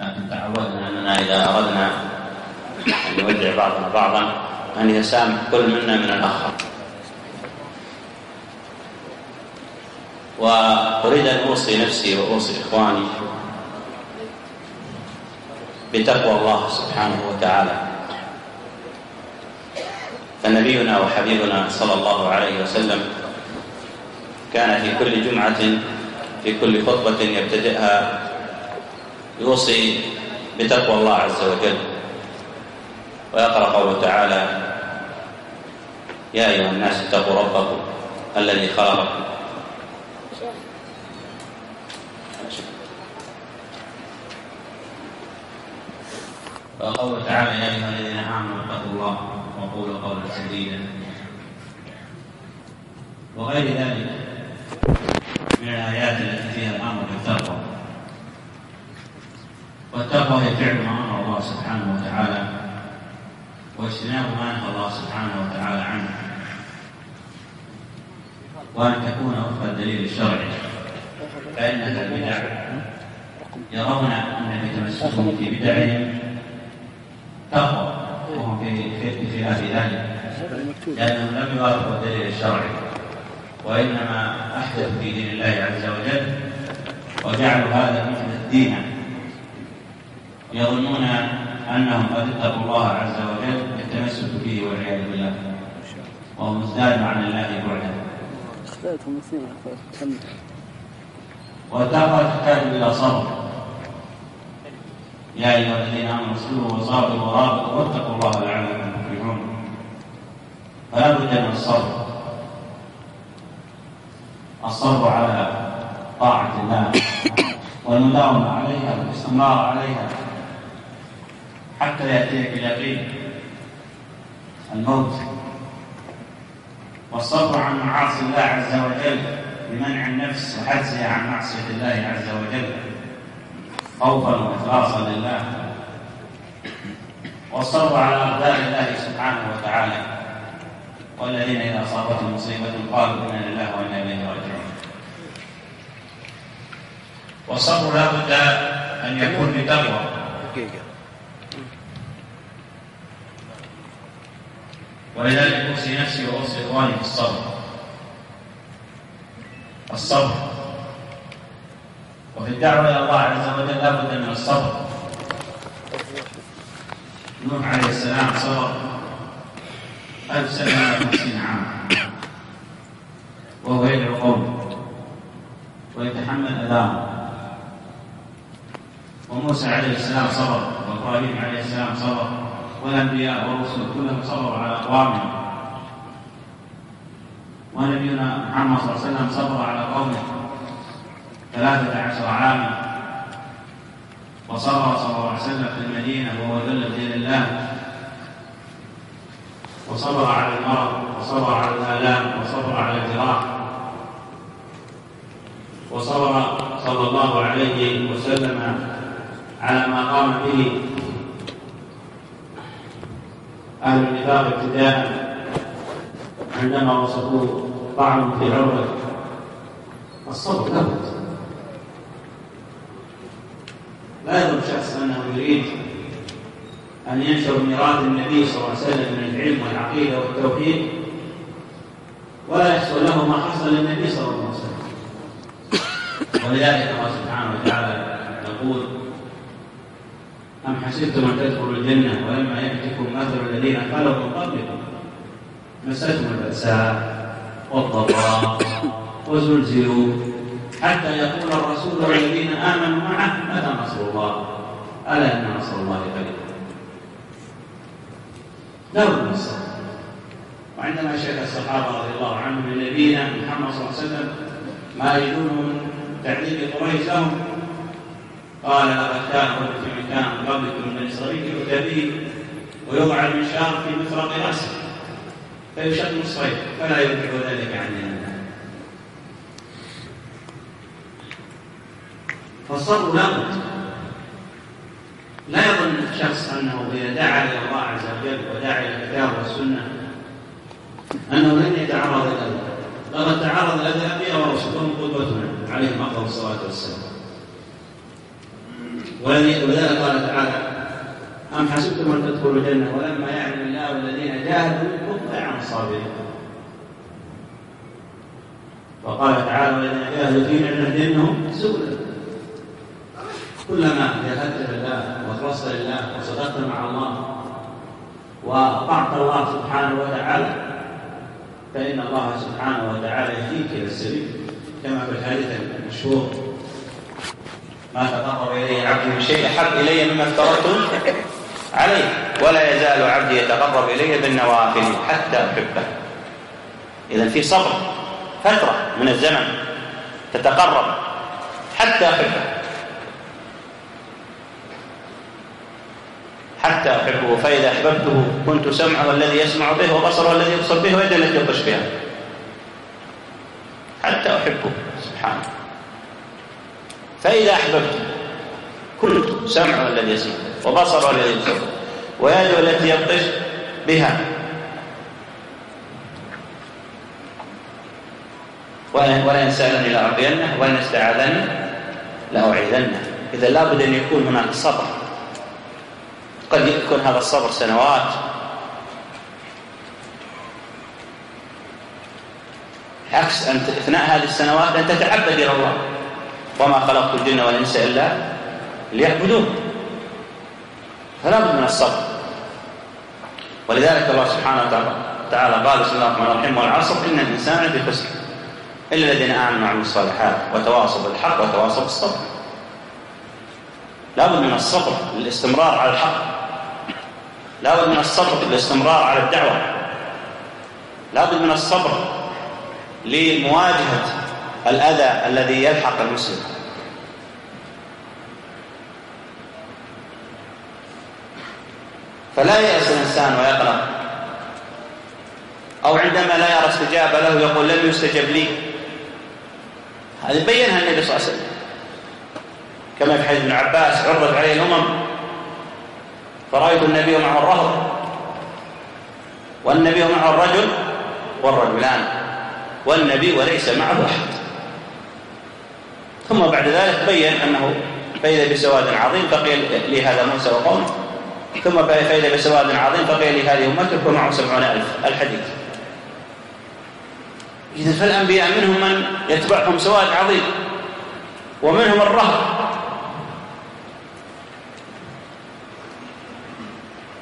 لكن تعودنا أننا إذا أردنا أن نودع بعضنا بعضا أن يسامح كل منا من الآخر. وأريد أن أوصي نفسي وأوصي إخواني بتقوى الله سبحانه وتعالى. فنبينا وحبيبنا صلى الله عليه وسلم كان في كل جمعة في كل خطبة يبتدئها يوصي بتقوى الله عز وجل، ويقرأ قوله تعالى: يا أيها الناس اتقوا ربكم الذي خلقكم. وقوله تعالى: يا أيها الذين آمنوا اتقوا الله وقولوا قولا سديدا، وغير ذلك من الآيات التي فيها الأمر بالتقوى. والتقوى هي فعل ما أمر الله سبحانه وتعالى واجتناب ما نهى الله سبحانه وتعالى عنه، وأن تكون وفق الدليل الشرعي. فإن البدع يرون أن يتمسكون في بدعهم تقوى، وهم في خلاف ذلك، لأنهم لم يوافقوا الدليل الشرعي، وإنما أحدثوا في دين الله عز وجل وجعلوا هذا المحدث دينا، يظنون أنهم قد اتقوا الله عز وجل التمسك به والعياذ بالله، وهم ازدادوا عن الله بعدا. والتقوى تحتاج إلى صبر. يا أيها الذين آمنوا اصبروا وصابروا ورابطوا واتقوا الله لعلكم تفلحون. فلا بد من الصبر على طاعة الله والمداومة عليها والاستمرار عليها حتى يأتيك اليقين الموت. والصبر عن معاصي الله عز وجل بمنع النفس وحجزها عن معصية الله عز وجل خوفا واخلاصا لله. والصبر على أقدار الله سبحانه وتعالى، والذين إذا أصابتهم مصيبة قالوا إنا لله وإنا إليه راجعون. والصبر لا بد أن يكون بتقوى، ولذلك أوصي نفسي وأوصي إخواني في الصبر. وفي الدعوة إلى الله عز وجل لا بد من الصبر. نوح عليه السلام صبر 1750 عاما وهو يدعو قومه ويتحمل أذاهم. وموسى عليه السلام صبر، وإبراهيم عليه السلام صبر، والأنبياء والرسل كلهم صبروا على أقوامهم. ونبينا محمد صلى الله عليه وسلم صبر على قومه 13 عاما، وصبر صلى الله عليه وسلم في المدينة وهو ذل دين الله، وصبر على المرض، وصبر على الآلام، وصبر على الجراح، وصبر صلى الله عليه وسلم على ما قام به أهل النفاق ابتداء عندما وصفوه طعن في عروة. الصبر لابد. لا يظن شخص أنه يريد أن ينشر ميراث النبي صلى الله عليه وسلم من العلم والعقيدة والتوحيد ولا يحصل له ما حصل للنبي صلى الله عليه وسلم. ولذلك الله سبحانه وتعالى يقول: أم حسبتم أن تدخلوا الجنة ولما يأتكم مثل الذين خلوا من قبلكم مستهم البأساء والضراء وزلزلوا حتى يقول الرسول والذين آمنوا معه متى نصر الله ألا إن نصر الله قريب. لا بد من الصبر. وعندما شهد الصحابة رضي الله عنهم لنبينا محمد صلى الله عليه وسلم ما يجدونه من تعذيب قريش لهم، قال: لقد كان في مكان قبلكم من إسرائيل يؤتى به ويضع المنشار في مفرق رأسه فيشق نصفين فلا يرجع ذلك عن الله. فالصبر لابد. لا يظن الشخص أنه إذا دعا إلى الله عز وجل ودعا إلى الكتاب والسنة أنه لن يتعرض إلى الأذى. لقد تعرض إلى الأنبياء ورسلهم قدوتنا عليهم أفضل الصلاة والسلام. ولذلك قال تعالى: أم حسبتم أن تدخلوا الجنة ولما يعلم الله الذين جاهدوا منكم ويعلم الصابرين. وقال تعالى: والذين جاهدوا فينا لنهدينهم سبلنا. كلما جاهدت لله واخلصت لله وصدقت مع الله وأطعت الله سبحانه وتعالى فإن الله سبحانه وتعالى يهديك إلى السبيل، كما في الحديث المشهور: ما تقرب إلي عبدي بشيء أحب إلي مما افترضت عليه ولا يزال عبدي يتقرب إلي بالنوافل حتى أحبه. إذن في صبر فترة من الزمن تتقرب حتى أحبه، حتى أحبه. فإذا أحببته كنت سمعه الذي يسمع به وبصره الذي يبصر به ويده التي يبطش بها، حتى أحبه سبحانه. فإذا أحببته كنت سمعه الذي يسمع وبصره الذي يبصر ويده التي يبطش بها. ولئن سألني لأعطينه ولئن استعاذني لأعيذنه. إذا لابد أن يكون هناك صبر. قد يكون هذا الصبر سنوات، عكس أن أثناء هذه السنوات أن تتعبد إلى الله: وما خلقت الجن والإنس إلا ليعبدون. فلا بد من الصبر. ولذلك الله سبحانه وتعالى قال: بسم الله الرحمن الرحيم: والعصر إن الإنسان لفي خسر إلا الذين آمنوا وعملوا الصالحات وتواصوا بالحق وتواصوا بالصبر. لا بد من الصبر للاستمرار على الحق، لا بد من الصبر للاستمرار على الدعوة، لا بد من الصبر لمواجهة الأذى الذي يلحق المسلم. فلا يأس الإنسان ويقلق، أو عندما لا يرى استجابة له يقول: لم يستجب لي. هذا بينها النبي صلى الله عليه وسلم، كما في حديث ابن عباس: عرضت عليه الأمم فرأيت النبي معه الرهط والنبي معه الرجل والرجلان والنبي وليس معه أحد. ثم بعد ذلك بين أنه فإذا بسواد عظيم فقيل لي هذا موسى وقومه، ثم فإذا بسواد عظيم فقيل لي هذه أمتك ومعه 70,000. الحديث. إذن فالأنبياء منهم من يتبعهم سواد عظيم ومنهم الرهط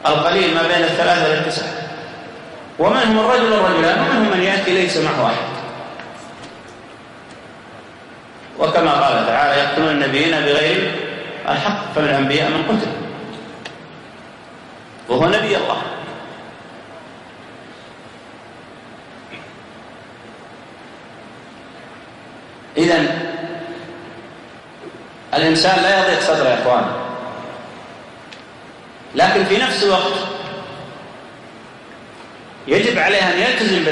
القليل ما بين 3 إلى 9، ومنهم الرجل والرجلان، ومنهم من يأتي ليس معه أحد. وكما قال تعالى: يقتلون النبيين بغير الحق فمن الأنبياء من قتل وهو نبي الله. إذن الإنسان لا يضيق صدره يا إخوان، لكن في نفس الوقت يجب عليه أن يلتزم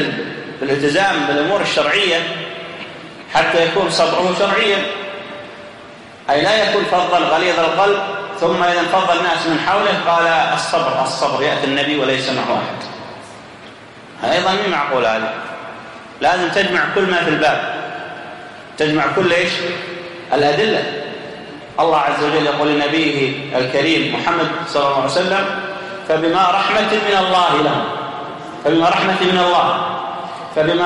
بالالتزام بالأمور الشرعية حتى يكون صبره شرعيا، أي لا يكون فظا غليظ القلب ثم إذا انفض الناس من حوله قال: الصبر يأتي النبي وليس معه أحد. أيضا مين معقول هذا؟ لازم تجمع كل ما في الباب، تجمع كل الأدلة. الله عز وجل يقول لنبيه الكريم محمد صلى الله عليه وسلم: فبما رحمة من الله لهم، فبما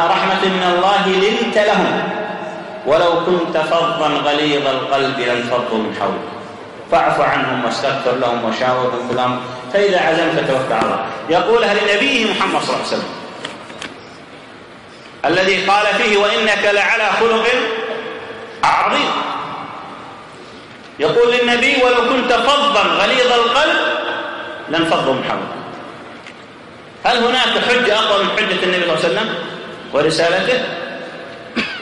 رحمة من الله لنت لهم ولو كنت فظا غليظ القلب لانفضوا من حولك فاعف عنهم واستغفر لهم وشاورهم في الأمر فإذا عزمت فتوكل على الله. يقولها لنبيه محمد صلى الله عليه وسلم الذي قال فيه: وإنك لعلى خلق عظيم. يقول للنبي: ولو كنت فظا غليظ القلب لانفضوا من حولك. هل هناك حجة أقوى من حجة النبي صلى الله عليه وسلم ورسالته؟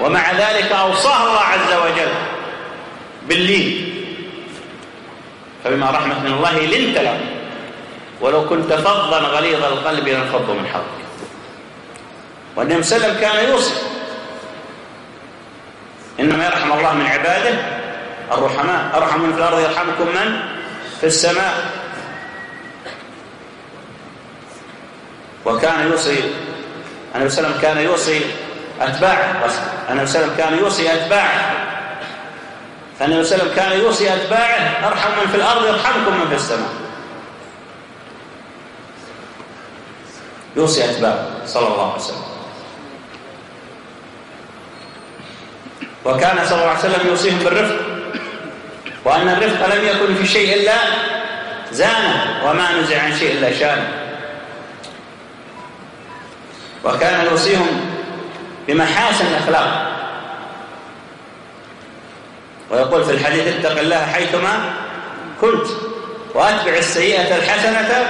ومع ذلك أوصاه الله عز وجل باللين: فبما رحمة من الله لنت لهم ولو كنت فظا غليظ القلب لانفضوا من حولك. والنبي صلى الله عليه وسلم كان يوصي: إنما يرحم الله من عباده الرحماء، أرحم من في الأرض يرحمكم من في السماء. وكان يوصي النبي صلى الله عليه وسلم كان يوصي أتباعه فالنبي صلى الله عليه وسلم كان يوصي أتباعه: ارحم من في الأرض يرحمكم من في السماء. يوصي أتباعه صلى الله عليه وسلم. وكان صلى الله عليه وسلم يوصيهم بالرفق، وأن الرفق لم يكن في شيء إلا زانه، وما نزع عن شيء إلا شانه. وكان يوصيهم بمحاسن الأخلاق، ويقول في الحديث: اتق الله حيثما كنت وأتبع السيئة الحسنة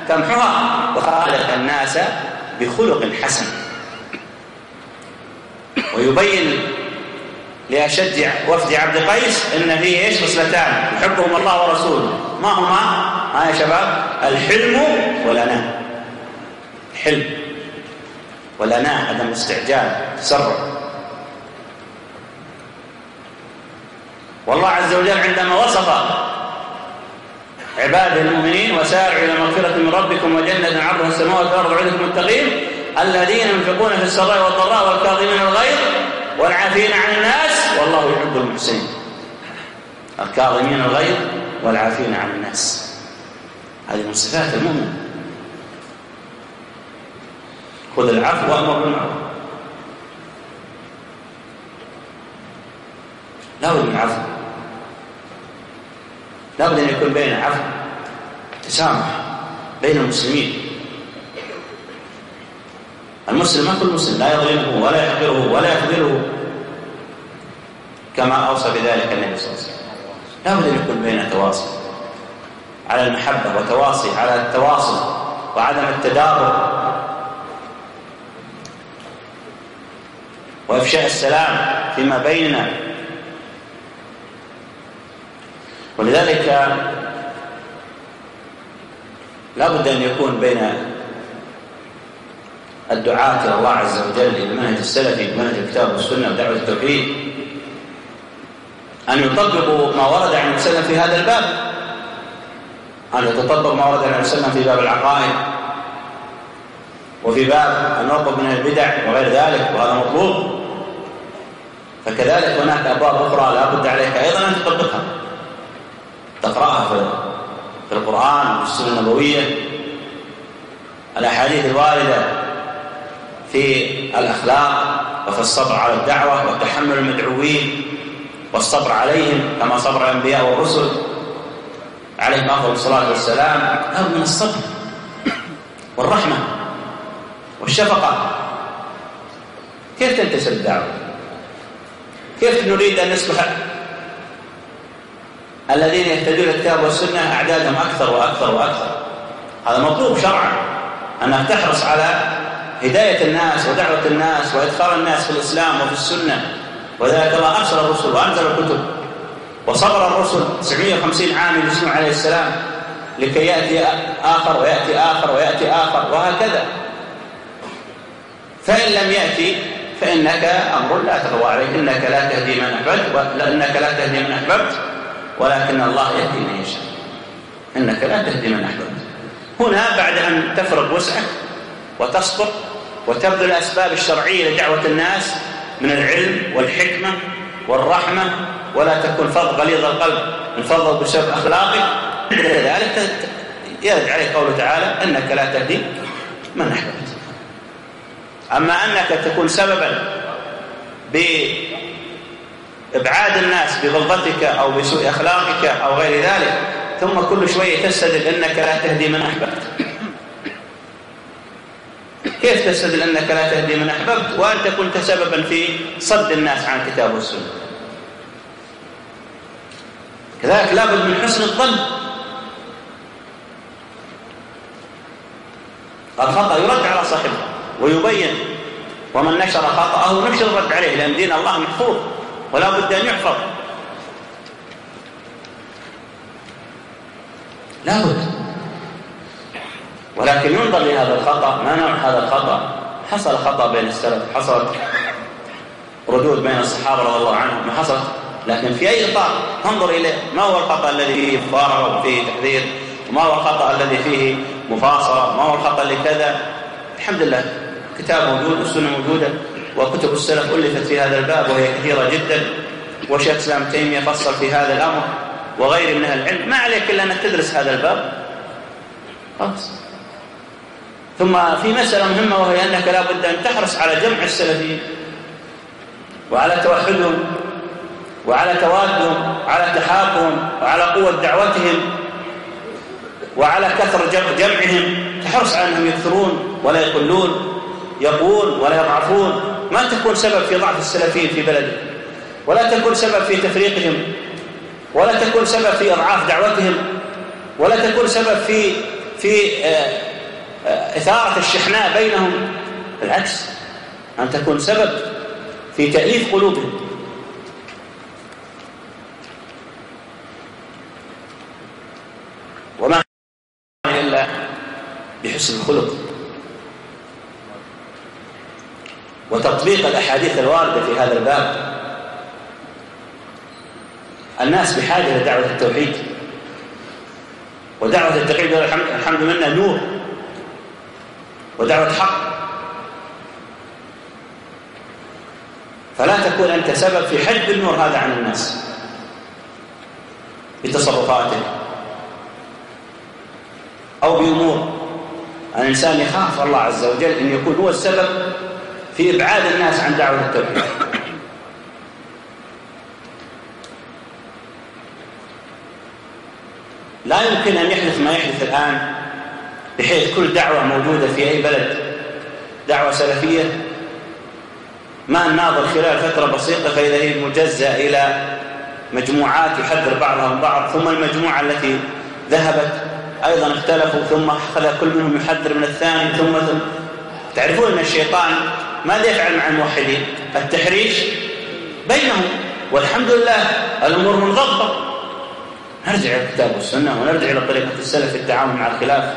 تمحها وخالق الناس بخلق حسن. ويبين لأشج وفد عبد قيس إن فيه إيش؟ خصلتان يحبهم الله ورسوله. ما هما يا شباب؟ الحلم والأناة. الحلم والأناة، عدم الاستعجال، تسرع. والله عز وجل عندما وصف عباده المؤمنين: وسارعوا إلى مغفرة من ربكم وجنة عرضها السماوات والأرض أعدت للمتقين الذين ينفقون في السراء والضراء والكاظمين الغيظ والعافين عن الناس والله يحب المحسنين. الكاظمين الغيظ والعافين عن الناس، هذه من صفات المؤمن. خذ العفو وأمر بالمعروف. لا بد من عفو، لا بد أن يكون بين عفو تسامح بين المسلمين. المسلم ما كل مسلم، لا يظلمه ولا يحقره ولا يخذله، كما أوصى بذلك النبي صلى الله عليه وسلم. لا بد أن يكون بين تواصي على المحبة، وتواصي على التواصل، وعدم التدابر، وإفشاء السلام فيما بيننا. ولذلك لا بد أن يكون بين الدعاة إلى الله عز وجل بالمنهج السلفي بمنهج الكتاب والسنة ودعوة التوحيد أن يطبقوا ما ورد عن السلف في هذا الباب، أن يتطبق ما ورد عن السلف في باب العقائد، وفي باب النوقف من البدع وغير ذلك، وهذا مطلوب. فكذلك هناك أبواب أخرى لا بد عليك أيضا أن تطبقها، تقرأها في القرآن وفي السنة النبوية، الأحاديث الواردة في الأخلاق وفي الصبر على الدعوة وتحمل المدعوين والصبر عليهم كما صبر الأنبياء والرسل عليهم أفضل الصلاة والسلام. هذا من الصبر والرحمة والشفقة. كيف تنتشر الدعوة؟ كيف نريد أن نصبح الذين يهتدون الكتاب والسنة أعدادهم أكثر وأكثر وأكثر؟ هذا مطلوب شرعا، أنك تحرص على هداية الناس ودعوة الناس وإدخال الناس في الإسلام وفي السنة. وذلك الله أرسل الرسل وأنزل الكتب، وصبر الرسل 750 عام يجلسون عليه السلام لكي يأتي آخر ويأتي آخر ويأتي آخر وهكذا. فإن لم يأتي فإنك أمر لا تغوى عليه، إنك لا تهدي من أحببت، إنك لا تهدي من أحببت ولكن الله يهدي من يشاء. إنك لا تهدي من أحببت. هنا بعد أن تفرغ وسعك وتصبر وتبذل الأسباب الشرعية لدعوة الناس من العلم والحكمة والرحمة، ولا تكن فظ غليظ القلب انفضل بسبب أخلاقك، لذلك يرد عليه قوله تعالى: إنك لا تهدي من أحببت. أما أنك تكون سببا بإبعاد الناس بغلظتك أو بسوء أخلاقك أو غير ذلك، ثم كل شوية تستدل إنك لا تهدي من أحببت. كيف تستدل أنك لا تهدي من أحببت وأنت كنت سببا في صد الناس عن الكتاب والسنة؟ كذلك لابد من حسن الظن. الخطأ يرد على صاحبه ويبين، ومن نشر خطأه نشر الرد عليه، لأن دين الله محفوظ ولا بد أن يحفظ. لا بد، ولكن ينظر لهذا الخطأ، ما نوع هذا الخطأ؟ حصل خطأ بين السلف، حصلت ردود بين الصحابة رضي الله عنهم، ما حصلت، لكن في أي إطار انظر إليه. ما هو الخطأ الذي فيه مفارقة وفيه تحذير؟ وما هو الخطأ الذي فيه مفاصلة؟ ما هو الخطأ اللي كذا؟ الحمد لله كتاب موجود والسنة موجودة، وكتب السلف ألفت في هذا الباب وهي كثيرة جدا، وشيخ الإسلام ابن تيمية فصل في هذا الأمر وغيره من العلم، ما عليك إلا أنك تدرس هذا الباب خلاص. ثم في مسألة مهمة، وهي أنك لا بد أن تحرص على جمع السلفيين وعلى توحدهم وعلى توادهم وعلى تحابهم وعلى قوة دعوتهم وعلى كثر جمعهم. تحرص على أنهم يكثرون ولا يقلون، يقوون ولا يضعفون. ما تكون سبب في ضعف السلفيين في بلدك، ولا تكون سبب في تفريقهم، ولا تكون سبب في إضعاف دعوتهم، ولا تكون سبب في إثارة الشحناء بينهم. بالعكس، أن تكون سبب في تأليف قلوبهم. وما إلا بحسن الخلق وتطبيق الأحاديث الواردة في هذا الباب. الناس بحاجة لدعوة التوحيد، ودعوة التوحيد الحمد لله نور ودعوة حق، فلا تكون أنت سبب في حجب النور هذا عن الناس بتصرفاتك أو بأمور. الإنسان يخاف الله عز وجل أن يكون هو السبب في إبعاد الناس عن دعوة التوحيد. لا يمكن أن يحدث ما يحدث الآن، بحيث كل دعوة موجودة في أي بلد دعوة سلفية، ما الناظر خلال فترة بسيطة فإذا هي مجزأة إلى مجموعات يحذر بعضها من بعض، ثم المجموعة التي ذهبت أيضا اختلفوا، ثم أخذ كل منهم يحذر من الثاني، ثم تعرفون أن الشيطان ماذا يفعل مع الموحدين؟ التحريش بينهم، والحمد لله الأمور منضبطة. نرجع إلى الكتاب والسنة ونرجع إلى طريقة السلف في التعامل مع الخلاف،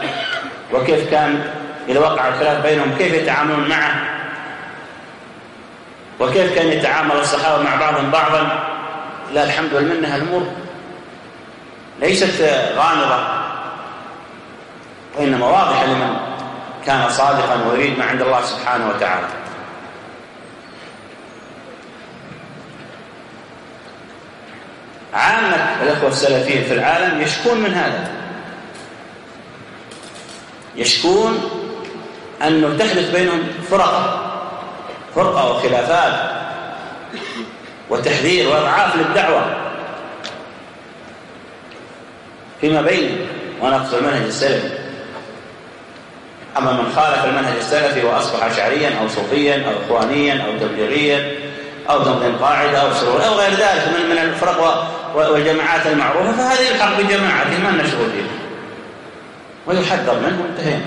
وكيف كان إذا وقع الخلاف بينهم كيف يتعاملون معه، وكيف كان يتعامل الصحابة مع بعضهم بعضا. لا الحمد لله الأمور ليست غامضة، وإنما واضحة لمن كان صادقا ويريد ما عند الله سبحانه وتعالى. عامة الأخوة السلفيين في العالم يشكون من هذا، يشكون أنه تحدث بينهم فرقة وخلافات وتحذير وإضعاف للدعوة فيما بينهم ونقص المنهج السلفي. أما من خالف المنهج السلفي وأصبح أشعريا أو صوفيا أو إخوانيا أو تبليغيا أو ضمن قاعدة أو سرور أو غير ذلك من الفرق والجماعات المعروفة، فهذه الحق بجماعته ما نشغل فيه ويحذر منه وانتهينا.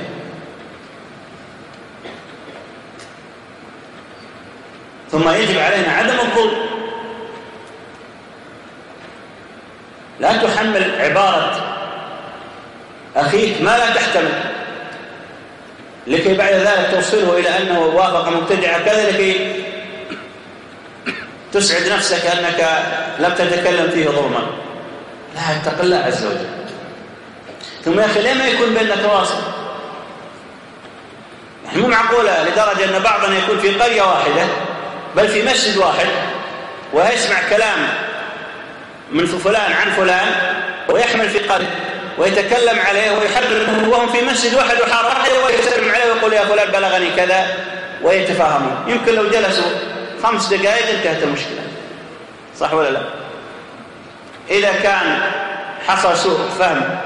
ثم يجب علينا عدم الظلم، لا تحمل عبارة أخيك ما لا تحتمل لكي بعد ذلك توصله إلى أنه وافق مبتدع كذا لكي تسعد نفسك أنك لم تتكلم فيه ظلما. لا، اتق الله عز وجل. ثم يا أخي ليه ما يكون بيننا تواصل؟ يعني مو معقولة لدرجة أن بعضنا يكون في قرية واحدة بل في مسجد واحد ويسمع كلام من فلان عن فلان ويحمل في قرية ويتكلم عليه ويحرر وهم في مسجد واحد وحارة واحدة ويسلم عليه ويقول يا فلان بلغني كذا ويتفاهمون. يمكن لو جلسوا 5 دقائق انتهت المشكلة، صح ولا لا؟ إذا كان حصل سوء فهم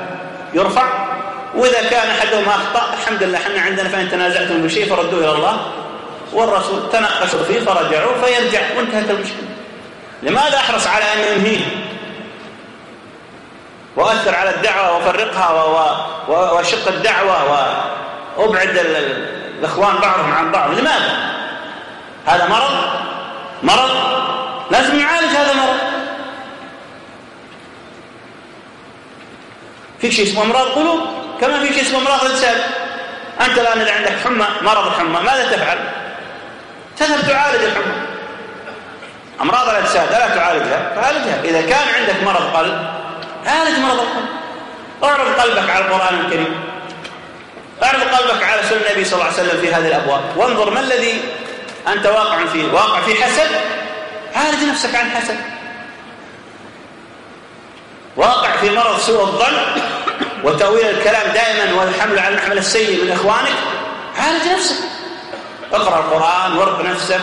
يرفع، وإذا كان أحدهم أخطأ الحمد لله احنا عندنا فإن تنازعتم بشيء فردوه إلى الله والرسول، تناقشوا فيه فرجعوا فيرجع وانتهت المشكلة. لماذا أحرص على أن ينهيه وأثر على الدعوة وفرقها وشق الدعوة وأبعد الإخوان بعضهم عن بعض؟ لماذا؟ هذا مرض لازم نعالج هذا المرض. في شيء اسمه أمراض قلوب كما في شيء اسمه أمراض أجساد. أنت الآن إذا عندك حمى، مرض الحمى، ماذا تفعل؟ تذهب تعالج الحمى. أمراض الأجساد لا تعالجها فعالجها. إذا كان عندك مرض قلب عالج مرض القلب، اعرض قلبك على القرآن الكريم، اعرض قلبك على سنة النبي صلى الله عليه وسلم في هذه الأبواب، وانظر ما الذي أنت واقع فيه. واقع في حسد، عالج نفسك عن حسد. واقع في مرض سوء الظن وتأويل الكلام دائما والحمل على المحمل السيء من إخوانك، عالج نفسك، اقرأ القرآن وارق نفسك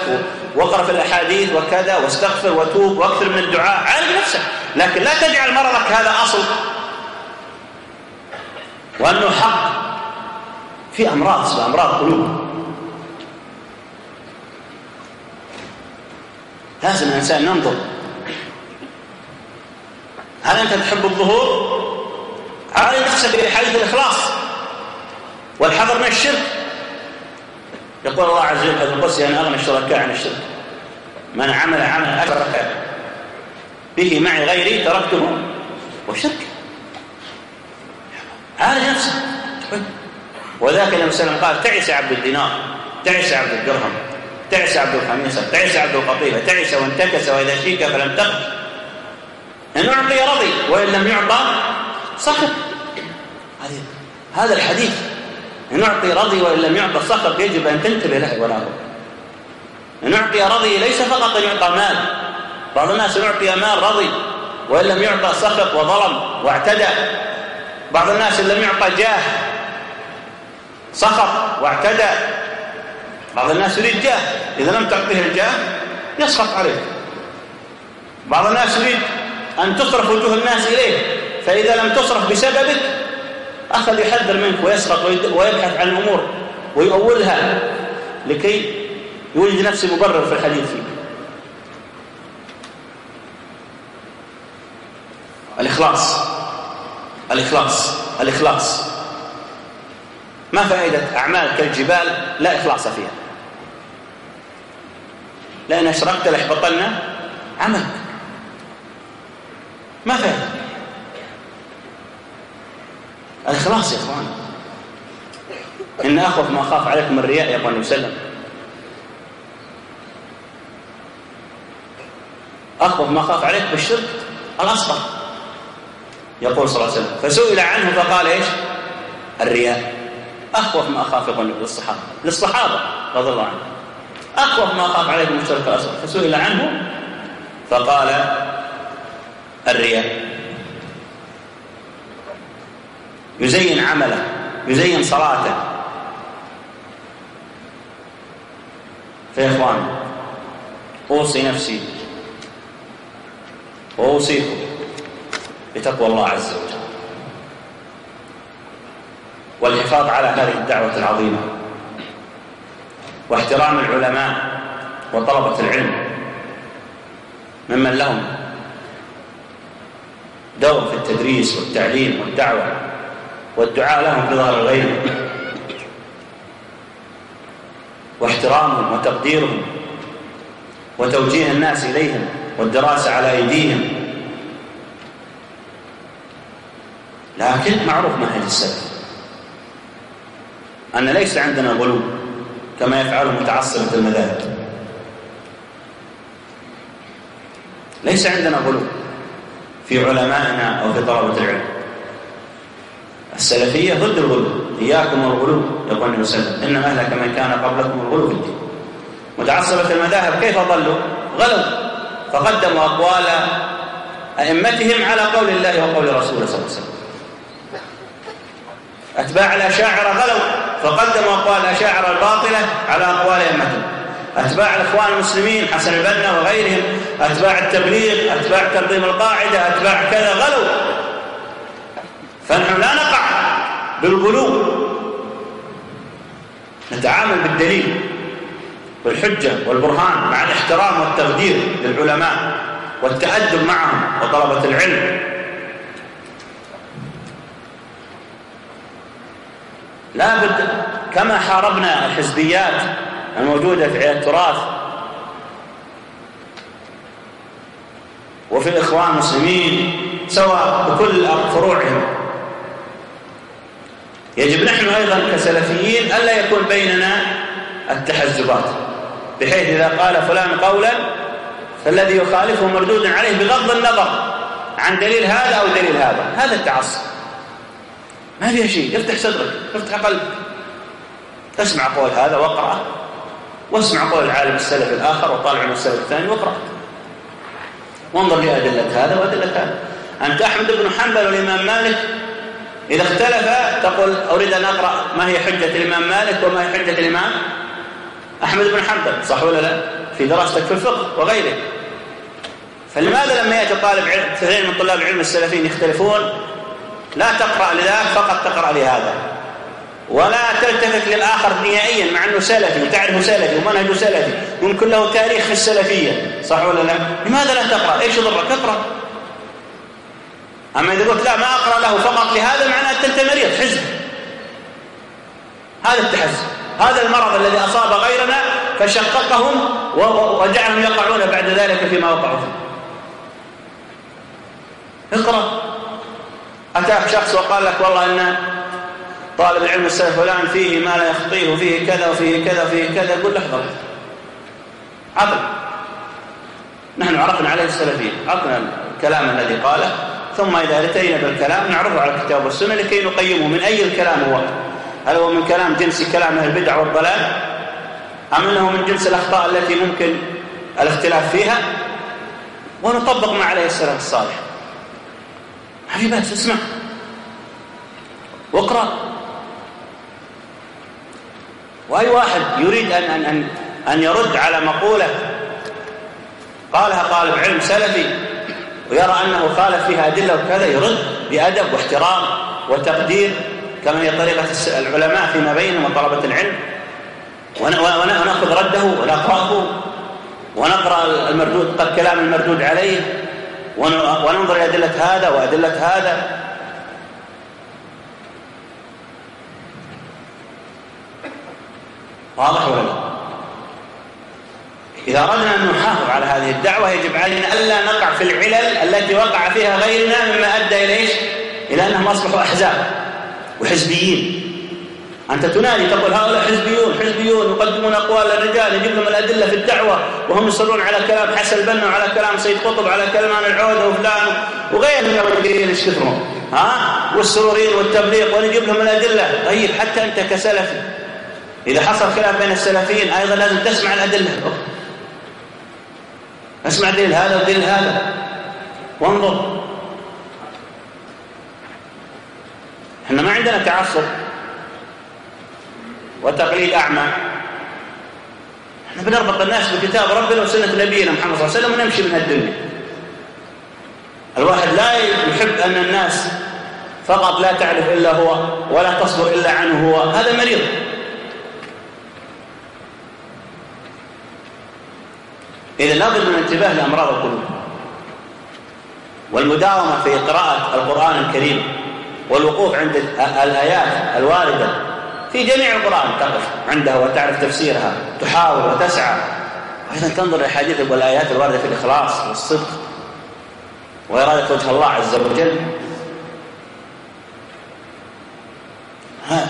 واقرأ في الأحاديث وكذا واستغفر وتوب واكثر من الدعاء، عالج نفسك، لكن لا تجعل مرضك هذا أصل، وأنه حق. في أمراض اسمها أمراض قلوب، لازم الإنسان ينظر، هل أنت تحب الظهور؟ عالج نفسك بحديث الإخلاص والحذر من الشرك. يقول الله عز وجل في القدس: أنا أغنى الشركاء عن الشرك، من عمل عملا أشرك به معي غيري تركته وشرك. عالج نفسك. وذاك النبي صلى الله عليه وسلم قال: تعس عبد الدينار، تعس عبد الدرهم، تعس عبد الخميصة، تعس عبد القطيفة، تعس وانتكس، وإذا شيك فلم تقف. إن أعطي رضي وإن لم يعطى سخط. هذا الحديث إن أعطي رضي وإن لم يعطى سخط يجب أن تنتبه له ولا هو. إن أعطي رضي ليس فقط أن يعطى مال، بعض الناس يعطي مال رضي وإن لم يعطى سخط وظلم واعتدى. بعض الناس إن لم يعطى جاه سخط واعتدى. بعض الناس يريد جاه، إذا لم تعطيه الجاه يسخط عليه. بعض الناس يريد أن تصرف وجوه الناس إليه، فإذا لم تصرف بسببك أخذ يحذر منك ويسخط ويبحث عن الأمور ويؤولها لكي يوجد نفسه مبرر في الحديث فيه. الإخلاص الإخلاص الإخلاص. ما فائدة أعمال كالجبال لا إخلاص فيها؟ لأن أشركت ليحبطن عملك، ما فائدة. الإخلاص يا إخوان. إن أخوف ما أخاف عليكم الرياء، يقول النبي صلى الله عليه وسلم. أخوف ما أخاف عليك بالشرك الأصغر، يقول صلى الله عليه وسلم. فسئل عنه فقال إيش؟ الرياء. أخوف ما أخاف، يقول للصحابة رضي الله عنهم: أخوف ما أخاف عليكم الشرك الأصغر. فسئل عنه فقال الرياء. يزين عمله، يزين صلاته. فيا إخوان، أوصي نفسي وأوصيكم بتقوى الله عز وجل والحفاظ على هذه الدعوة العظيمة واحترام العلماء وطلبة العلم ممن لهم دور في التدريس والتعليم والدعوة والدعاء لهم في ظهر الغيب، واحترامهم وتقديرهم وتوجيه الناس إليهم والدراسة على أيديهم. لكن معروف منهج السلف أن ليس عندنا غلو كما يفعله متعصبة المذاهب. ليس عندنا غلو في علمائنا أو في طلبة العلم. السلفية ضد الغلو. إياكم والغلو، يقول النبي صلى الله عليه وسلم: إنما أهلك من كان قبلكم الغلو في الدين. متعصبة المذاهب كيف ضلوا؟ غلوا، فقدموا أقوال أئمتهم على قول الله وقول رسوله صلى الله عليه وسلم. أتباع الأشاعرة غلوا، فقدموا أقوال الأشاعرة الباطلة على أقوال أئمتهم. أتباع الإخوان المسلمين حسن البنا وغيرهم، أتباع التبليغ، أتباع تنظيم القاعدة، أتباع كذا، غلوا. فنحن لا نقع بالغلو، نتعامل بالدليل والحجة والبرهان مع الاحترام والتقدير للعلماء والتأدب معهم وطلبة العلم. لا بد كما حاربنا الحزبيات الموجودة في التراث وفي الإخوان المسلمين سواء بكل فروعهم، يجب نحن أيضا كسلفيين ألا يكون بيننا التحزبات، بحيث إذا قال فلان قولا فالذي يخالفه مردود عليه بغض النظر عن دليل هذا أو دليل هذا. هذا التعصب ما فيها شيء. افتح صدرك، افتح قلبك، اسمع قول هذا واقرأ، واسمع قول العالم السلف الآخر وطالع من السلف الثاني واقرأ، وانظر لأدلة هذا وأدلة هذا. أنت أحمد بن حنبل والإمام مالك إذا اختلفا تقول أريد أن أقرأ ما هي حجة الإمام مالك وما هي حجة الإمام أحمد بن حنبل، صح ولا لا؟ في دراستك في الفقه وغيره. فلماذا لما يأتي طالب علم، كثير من طلاب العلم السلفيين يختلفون، لا تقرأ لذاك فقط تقرأ لهذا، ولا تلتفت للآخر نهائيا مع أنه سلفي وتعرف سلفي ومنهج سلفي ممكن له تاريخ في السلفية، صح ولا لا؟ لماذا لا تقرأ؟ إيش يضرك؟ اقرأ. أما إذا قلت لا ما أقرأ له فقط لهذا معناه أنت مريض حزب. هذا التحزب، هذا المرض الذي أصاب غيرنا فشققهم وجعلهم يقعون بعد ذلك فيما وقعوا فيه. اقرأ. أتاك شخص وقال لك والله إن طالب العلم السلف فلان فيه ما لا يخطيه وفيه كذا وفيه كذا وفيه كذا، قل له احضر عقل. نحن عرفنا عليه السلفيين، عرفنا الكلام الذي قاله، ثم إذا أتينا بالكلام نعرضه على الكتاب والسنة لكي نقيمه من أي الكلام هو. هل هو من كلام جنس كلام أهل البدع والضلال، أم أنه من جنس الأخطاء التي ممكن الاختلاف فيها، ونطبق ما عليه السلف الصالح. ما في بأس، اسمع واقرأ. وأي واحد يريد أن يرد على مقولة قالها طالب علم سلفي ويرى أنه خالف فيها أدلة وكذا، يرد بأدب واحترام وتقدير كما هي طريقة العلماء فيما بينهم وطلبة العلم، ونأخذ رده ونقرأه ونقرأ المردود، قد كلام المردود عليه، وننظر إلى أدلة هذا وأدلة هذا. واضح ولا لا؟ إذا أردنا أن نحافظ على هذه الدعوة يجب علينا ألا نقع في العلل التي وقع فيها غيرنا مما أدى إلى إيش؟ إلى أنهم أصبحوا أحزاب وحزبيين. أنت تنادي تقول هؤلاء حزبيون يقدمون أقوال الرجال، يجيب لهم الأدلة في الدعوة وهم يصرون على كلام حسن البنا وعلى كلام سيد قطب على كلام العودة وفلان وغير من الرجالين ايش كثرهم والسرورين والتبليغ، ونجيب لهم الأدلة. طيب حتى أنت كسلفي إذا حصل خلاف بين السلفيين أيضا لازم تسمع الأدلة، اسمع دليل هذا ودليل هذا وانظر. احنا ما عندنا تعصب وتقليد أعمى، احنا بنربط الناس بكتاب ربنا وسنة نبينا محمد صلى الله عليه وسلم ونمشي من الدنيا. الواحد لا يحب أن الناس فقط لا تعرف إلا هو ولا تصبر إلا عنه هو، هذا مريض. إذا لابد من الانتباه لأمراض القلوب والمداومة في قراءة القرآن الكريم والوقوف عند الآيات الواردة في جميع القرآن، تقف عندها وتعرف تفسيرها، تحاول وتسعى، وأيضا تنظر للحديث والآيات الواردة في الإخلاص والصدق وإرادة وجه الله عز وجل.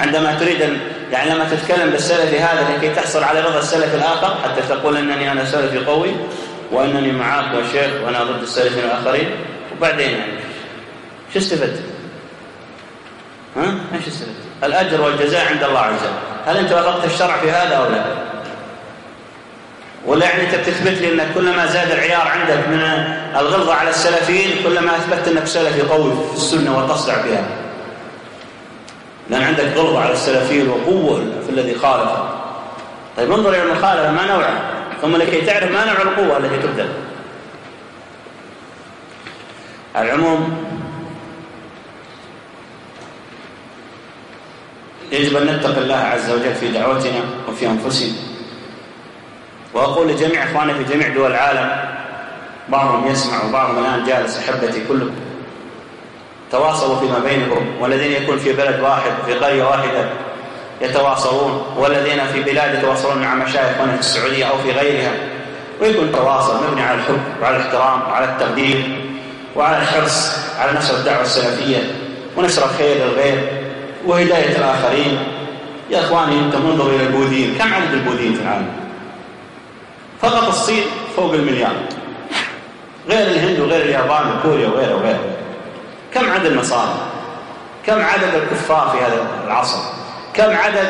عندما تريد أن يعني لما تتكلم بالسلفي هذا لكي تحصل على رضا السلف الآخر حتى تقول أنني أنا سلفي قوي وأنني معاك وشيخ وأنا ضد السلفين الآخرين، وبعدين يعني شو استفدت؟ ايش استفدت؟ الأجر والجزاء عند الله عز وجل. هل أنت وافقت الشرع في هذا أو لا؟ ولا يعني أنت بتثبت لي أنك كلما زاد العيار عندك من الغلظة على السلفيين كلما أثبت أنك سلفي قوي في السنة وتصدع بها، لأن عندك غلظة على السلفيين وقوة في الذي خالف. طيب انظر إلى المخالفة ما نوعه، ثم لكي تعرف ما نوع القوة التي تبذل. العموم يجب أن نتقي الله عز وجل في دعوتنا وفي أنفسنا. وأقول لجميع إخواني في جميع دول العالم، بعضهم يسمع وبعضهم الآن جالس، أحبتي كلكم تواصلوا فيما بينكم، والذين يكون في بلد واحد في قرية واحدة يتواصلون، والذين في بلاد يتواصلون مع مشايخنا في السعودية أو في غيرها، ويكون تواصل مبني على الحب وعلى الاحترام وعلى التقدير وعلى الحرص على نشر الدعوة السلفية ونشر الخير للغير وهداية الآخرين. يا إخواني أنتم انظروا إلى البوذيين، كم عدد البوذيين في العالم؟ فقط الصين فوق المليار، غير الهند وغير اليابان وكوريا وغيره وغيره. كم عدد النصارى؟ كم عدد الكفار في هذا العصر؟ كم عدد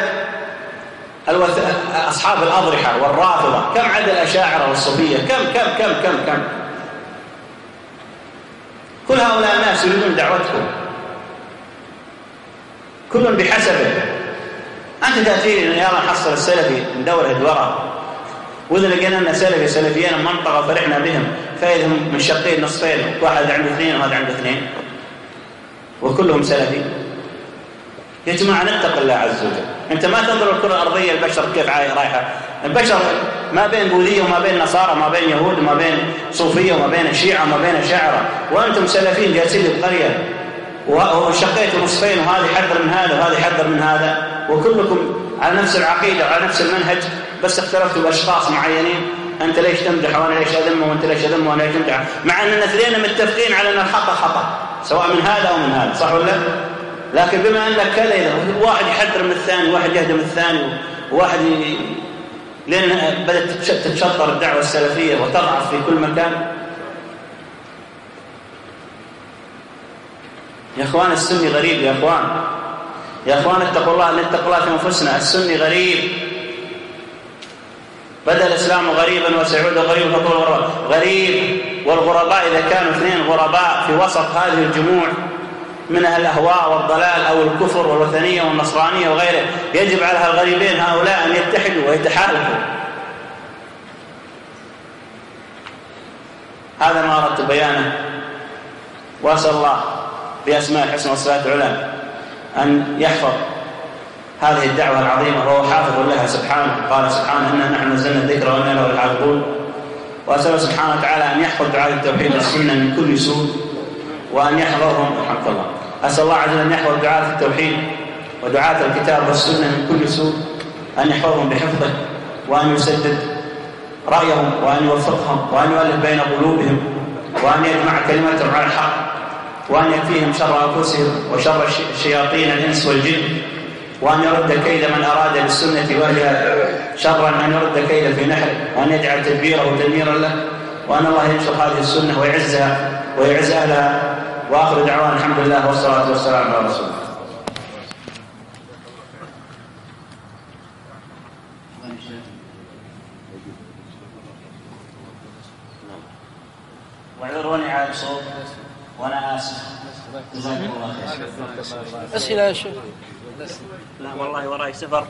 أصحاب الأضرحة والرافضة؟ كم عدد الأشاعرة والصوفية؟ كم كل هؤلاء الناس يريدون دعوتكم، كل بحسبه. أنت تأتي يلا نحصل السلفي ندور هدورة، وإذا لقينا أن سلفيين منطقة فرحنا بهم، فإذا هم منشقين نصفين، واحد عنده 2 وهذا عنده 2 وكلهم سلفي. يا جماعة نتق الله عز وجل. أنت ما تنظر الكرة الأرضية البشر كيف رايحة. البشر ما بين بوذية وما بين نصارى، ما بين يهود وما بين صوفية وما بين شيعة وما بين شاعرة، وأنتم سلفين جالسين بقرية وشقيتوا نصفين، وهذا يحذر من هذا وهذا يحذر من هذا، وكلكم على نفس العقيدة وعلى نفس المنهج، بس اختلفتوا بأشخاص معينين. أنت ليش تمدح وأنا ليش أذمه، وأنت ليش أذمه وأنا ليش أمدح، مع أننا اثنين متفقين على أن الخطأ خطأ سواء من هذا أو من هذا، صح ولا؟ لكن بما أنك كذا، إذا واحد يحذر من الثاني، واحد يهدم الثاني، وواحد لأن بدأت تتشطر الدعوة السلفية وتضعف في كل مكان. يا أخوان السني غريب، يا أخوان اتقوا الله، نتقوا الله في أنفسنا. السني غريب، بدأ الإسلام غريبا وسيعود غريبا فطول غريب. والغرباء إذا كانوا 2 غرباء في وسط هذه الجموع من أهل الأهواء والضلال أو الكفر والوثنية والنصرانية وغيره، يجب على الغريبين هؤلاء أن يتحدوا ويتحالفوا. هذا ما أردت بيانه، وأسأل الله بأسماء الحسنى والصفات العلى أن يحفظ هذه الدعوة العظيمة، وهو حافظ لها سبحانه. قال سبحانه: إنا نحن نزلنا الذكر وإنا له لحافظون. وأسأل سبحانه وتعالى أن يحفظ دعاة التوحيد والسنة من كل سوء، وأن يحفظهم رحمك الله. أسأل الله عز وجل أن يحفظ دعاة التوحيد ودعاة الكتاب والسنة من كل سوء، أن يحفظهم بحفظه، وأن يسدد رأيهم، وأن يوفقهم، وأن يؤلف بين قلوبهم، وأن يجمع كلمتهم على الحق، وأن يكفيهم شر أنفسهم وشر الشياطين الإنس والجن، وأن يرد كيد من أراد بالسنة وأهلها شرا، أن يرد كيد في نحره، وأن يجعل تدبيره تدميرا له، وأن الله ينشر هذه السنة ويعزها ويعز أهلها. وآخر دعوانا الحمد لله والصلاة والسلام على رسول الله. واعذروني على الصوت وأنا آسف، جزاكم الله خير. أسئلة يا شيخ؟ لا والله وراي سفر.